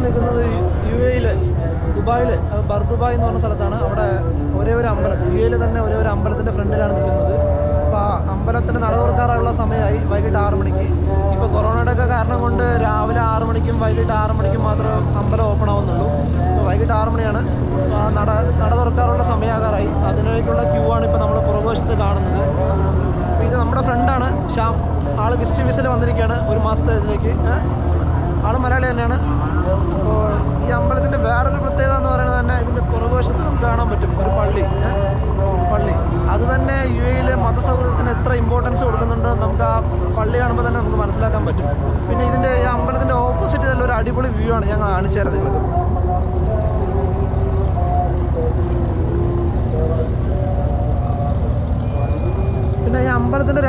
നിൽക്കുന്നത് UAE ദുബായിൽ Bur Dubai എന്ന് പറഞ്ഞ സ്ഥലത്താണ്. അവിടെ ഒരേ ഒരു അമ്പലം, UAE തന്നെ ഒരേ ഒരു അമ്പലത്തിൻ്റെ ഫ്രണ്ടിലാണ് നിൽക്കുന്നത്. അപ്പോൾ ആ അമ്പലത്തിന് നട തുറക്കാറുള്ള സമയമായി വൈകിട്ട് 6 മണിക്ക്. ഇപ്പോൾ കൊറോണയുടെ ഒക്കെ കാരണം കൊണ്ട് രാവിലെ 6 മണിക്കും വൈകിട്ട് 6 മണിക്കും മാത്രമേ അമ്പലം ഓപ്പൺ ആവുന്നുള്ളൂ. ഇപ്പോൾ വൈകിട്ട് 6 മണിയാണ് നട തുറക്കാറുള്ള സമയമാകാറായി. അതിനേക്കുള്ള ക്യൂ ആണ് ഇപ്പോൾ നമ്മൾ പുറകുവശത്ത് കാണുന്നത്. അപ്പോൾ ഇത് നമ്മുടെ ഫ്രണ്ടാണ് ശ്യാം. ആൾ വിസിറ്റ് വിസിൽ വന്നിരിക്കുകയാണ് ഒരു മാസത്തെ ഇതിലേക്ക്. ആൾ മലയാളി തന്നെയാണ്. അപ്പോൾ ഈ അമ്പലത്തിൻ്റെ വേറൊരു പ്രത്യേകത എന്ന് പറയുന്നത് തന്നെ ഇതിൻ്റെ പുറകുവശത്ത് നമുക്ക് കാണാൻ പറ്റും ഒരു പള്ളി. അത് തന്നെ UAE മതസൗഹൃദത്തിന് എത്ര ഇമ്പോർട്ടൻസ് കൊടുക്കുന്നുണ്ട് നമുക്ക് ആ പള്ളി കാണുമ്പോൾ തന്നെ നമുക്ക് മനസ്സിലാക്കാൻ പറ്റും. പിന്നെ ഇതിൻ്റെ ഈ അമ്പലത്തിൻ്റെ ഓപ്പോസിറ്റ് തന്നെ ഒരു അടിപൊളി വ്യൂ ആണ് ഞാൻ കാണിച്ചു തരാം നിങ്ങൾക്ക്. പിന്നെ ഈ അമ്പലത്തിൻ്റെ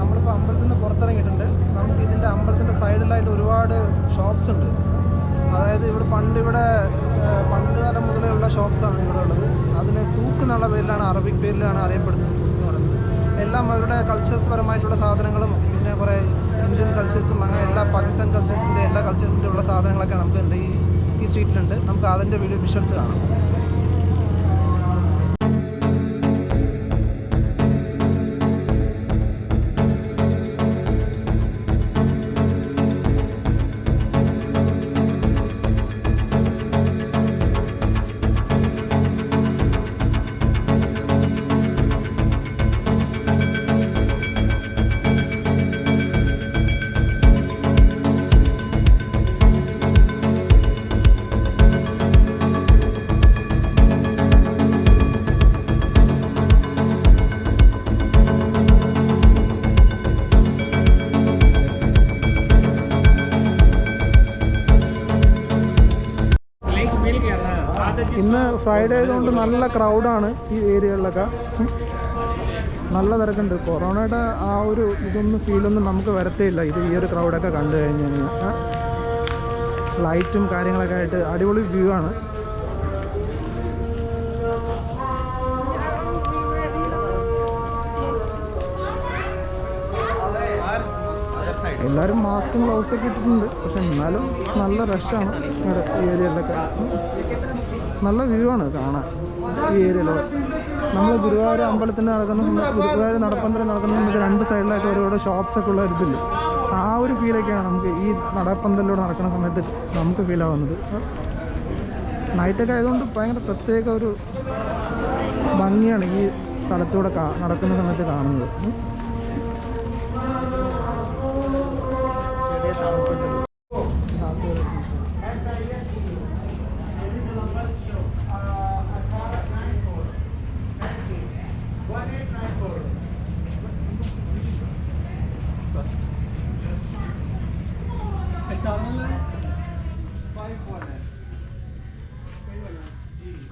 നമ്മളിപ്പോൾ അമ്പലത്തിൽ നിന്ന് പുറത്തിറങ്ങിയിട്ടുണ്ട്. നമുക്ക് ഇതിൻ്റെ അമ്പലത്തിൻ്റെ സൈഡിലായിട്ട് ഒരുപാട് ഷോപ്സ് ഉണ്ട്. അതായത് പണ്ട് കാലം മുതലേ ഉള്ള ഷോപ്സാണ് ഇവിടെ ഉള്ളത്. അതിന് സൂക്ക് എന്നുള്ള പേരിലാണ്, അറബിക് പേരിലാണ് അറിയപ്പെടുന്നത് സൂക്ക് എന്ന് പറയുന്നത്. എല്ലാം അവരുടെ കൾച്ചേഴ്സ് പരമായിട്ടുള്ള സാധനങ്ങളും പിന്നെ കുറേ ഇന്ത്യൻ കൾച്ചേഴ്സും അങ്ങനെ എല്ലാ പാകിസ്ഥാൻ കൾച്ചേഴ്സിൻ്റെ എല്ലാ കൾച്ചേഴ്സിൻ്റെ ഉള്ള സാധനങ്ങളൊക്കെ നമുക്ക് ഈ സ്ട്രീറ്റിലുണ്ട്. നമുക്ക് അതിൻ്റെ വിഷ്വൽസ് കാണാം. ഇന്ന് ഫ്രൈഡേ ആയതുകൊണ്ട് നല്ല ക്രൗഡാണ് ഈ ഏരിയകളിലൊക്കെ. നല്ല തിരക്കുണ്ട്. കൊറോണയുടെ ആ ഒരു ഫീലൊന്നും നമുക്ക് വരത്തേയില്ല ഈ ഒരു ക്രൗഡൊക്കെ കണ്ടു കഴിഞ്ഞ് കഴിഞ്ഞാൽ. ലൈറ്റും കാര്യങ്ങളൊക്കെ ആയിട്ട് അടിപൊളി വ്യൂ ആണ്. എല്ലാവരും മാസ്കും ഗ്ലൗസൊക്കെ ഇട്ടിട്ടുണ്ട്. പക്ഷെ എന്നാലും നല്ല റഷാണ് ഇവിടെ ഈ ഏരിയയിലൊക്കെ. നല്ല വ്യൂ ആണ് കാണാൻ ഈ ഏരിയയിലൂടെ. നമ്മൾ ഗുരുവായൂർ അമ്പലത്തിൻ്റെ ഗുരുവായൂർ നടപ്പന്തൽ നടക്കുന്ന സമയത്ത് 2 സൈഡിലായിട്ട് ഓരോ ഷോപ്സൊക്കെ ഉള്ള ഒരിതില്ല. ആ ഒരു ഫീലൊക്കെയാണ് നമുക്ക് ഈ നടപ്പന്തലിലൂടെ നടക്കുന്ന സമയത്ത് നമുക്ക് ഫീൽ ആവുന്നത്. നൈറ്റൊക്കെ ആയതുകൊണ്ട് ഭയങ്കര പ്രത്യേക ഒരു ഭംഗിയാണ് ഈ സ്ഥലത്തൂടെ നടക്കുന്ന സമയത്ത് കാണുന്നത്.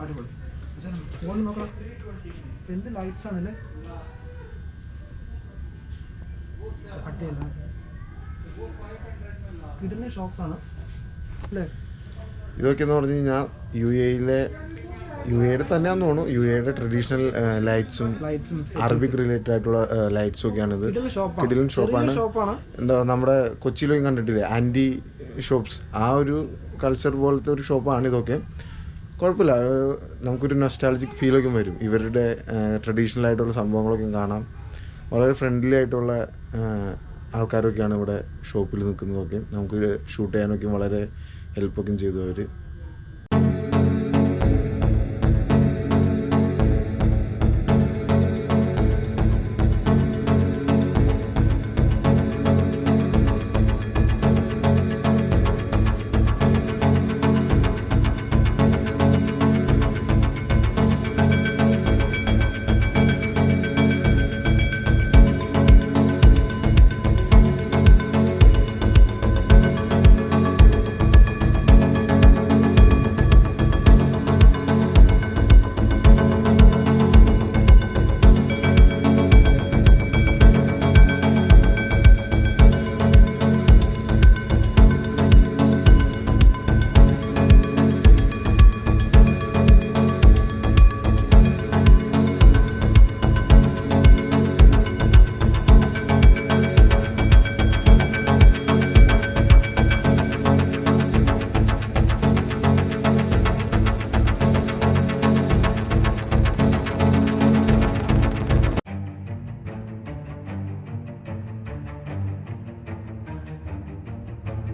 അടിപൊളി. ഫോൺ നോക്കണം, എന്ത് ലൈറ്റ്സ് ആണല്ലേ. അടിയല്ല കിട്ടുന്ന ഷോപ്സാണ് അല്ലേ ഇതൊക്കെ എന്ന് പറഞ്ഞു കഴിഞ്ഞാൽ UAE തന്നെയാണെന്ന് തോന്നുന്നു. UAE ട്രഡീഷണൽ ലൈറ്റ്സും അറബിക് റിലേറ്റഡ് ആയിട്ടുള്ള ലൈറ്റ്സും ഒക്കെയാണിത്. കിടിലൻ ഷോപ്പാണ്. എന്താ നമ്മുടെ കൊച്ചിയിലും കണ്ടിട്ടില്ലേ ആൻറ്റി ഷോപ്സ്, ആ ഒരു കൾച്ചർ പോലത്തെ ഒരു ഷോപ്പാണ് ഇതൊക്കെ. കുഴപ്പമില്ല, നമുക്കൊരു നൊസ്റ്റാൾജിക് ഫീലൊക്കെ വരും. ഇവരുടെ ട്രഡീഷണൽ ആയിട്ടുള്ള സംഭവങ്ങളൊക്കെ കാണാം. വളരെ ഫ്രണ്ട്ലി ആയിട്ടുള്ള ആൾക്കാരൊക്കെയാണ് ഇവിടെ ഷോപ്പിൽ നിൽക്കുന്നതൊക്കെ. നമുക്ക് ഷൂട്ട് ചെയ്യാനൊക്കെ വളരെ ഹെൽപ്പൊക്കെ ചെയ്തു അവർ.